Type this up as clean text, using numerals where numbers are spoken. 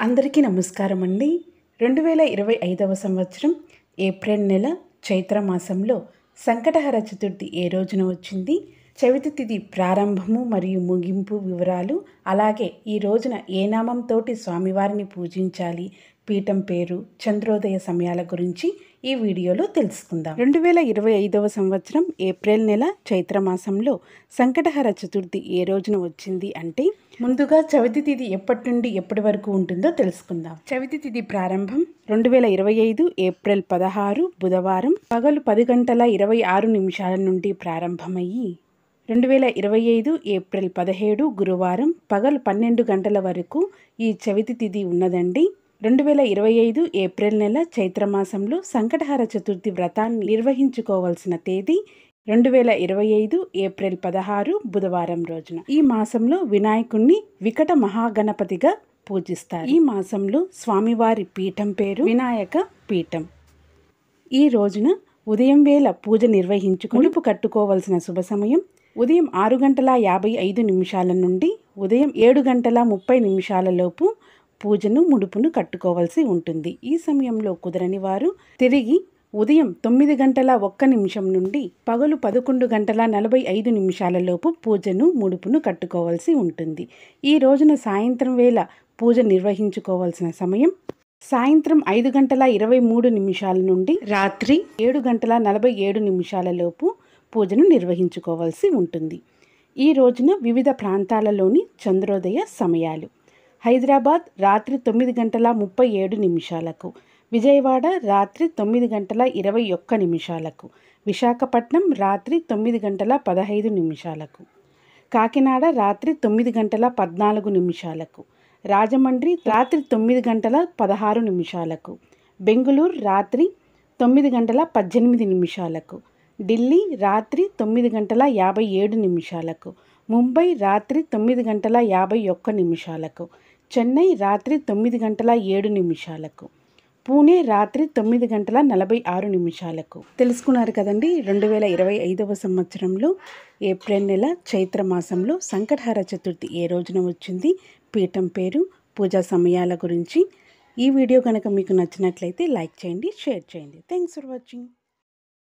అందరికీ నమస్కారం అండి. 2025వ సంవత్సరం ఏప్రిల్ నెల చైత్ర మాసంలో సంకటహర చతుర్థి ఏ రోజున వచ్చింది, చవితి తిథి ప్రారంభము మరియు ముగింపు వివరాలు, అలాగే ఈ రోజున ఏ నామంతోటి స్వామివారిని పూజించాలి, పీఠం పేరు, చంద్రోదయ సమయాల గురించి ఈ వీడియోలో తెలుసుకుందాం. 2025వ సంవత్సరం ఏప్రిల్ నెల చైత్ర మాసంలో సంకటహర చతుర్థి ఏ రోజున వచ్చింది అంటే, ముందుగా చవితి తిథి ఎప్పటి నుండి ఎప్పటి వరకు ఉంటుందో తెలుసుకుందాం. చవితి తిథి ప్రారంభం 2025 ఏప్రిల్ 16 బుధవారం పగలు 10:26 నుండి ప్రారంభమయ్యి 2025 ఏప్రిల్ 17 గురువారం పగలు 12 గంటల వరకు ఈ చవితి తిథి ఉన్నదండి. 2025 ఏప్రిల్ నెల చైత్రమాసంలో సంకటహర చతుర్థి వ్రతాన్ని నిర్వహించుకోవాల్సిన తేదీ 2025 ఏప్రిల్ 16 బుధవారం రోజున. ఈ మాసంలో వినాయకుణ్ణి వికట మహాగణపతిగా పూజిస్తారు. ఈ మాసంలో స్వామివారి పీఠం పేరు వినాయక పీఠం. ఈ రోజున ఉదయం వేళ పూజ నిర్వహించుకుని కట్టుకోవలసిన శుభ సమయం ఉదయం 6:55 నుండి ఉదయం 7:30 లోపు పూజను ముడుపును కట్టుకోవాల్సి ఉంటుంది. ఈ సమయంలో కుదరని వారు తిరిగి ఉదయం 9:01 నుండి పగలు 11:45 లోపు పూజను ముడుపును కట్టుకోవాల్సి ఉంటుంది. ఈ రోజున సాయంత్రం వేళ పూజ నిర్వహించుకోవాల్సిన సమయం సాయంత్రం 5:23 నుండి రాత్రి 7:47 లోపు పూజను నిర్వహించుకోవాల్సి ఉంటుంది. ఈ రోజున వివిధ ప్రాంతాలలోని చంద్రోదయ సమయాలు: హైదరాబాద్ రాత్రి 9:37, విజయవాడ రాత్రి 9:21, విశాఖపట్నం రాత్రి 9:15, కాకినాడ రాత్రి 9:14, రాజమండ్రి రాత్రి 9:16, బెంగుళూరు రాత్రి 9:18, ఢిల్లీ రాత్రి 9:57, ముంబై రాత్రి 9:51, చెన్నై రాత్రి 9:07, పూణే రాత్రి 9:46. తెలుసుకున్నారు కదండి. 2025వ సంవత్సరంలో ఏప్రిల్ నెల చైత్ర మాసంలో సంకటహర చతుర్థి ఏ రోజున వచ్చింది, పీఠం పేరు, పూజా సమయాల గురించి. ఈ వీడియో కనుక మీకు నచ్చినట్లయితే లైక్ చేయండి, షేర్ చేయండి. Thanks for watching.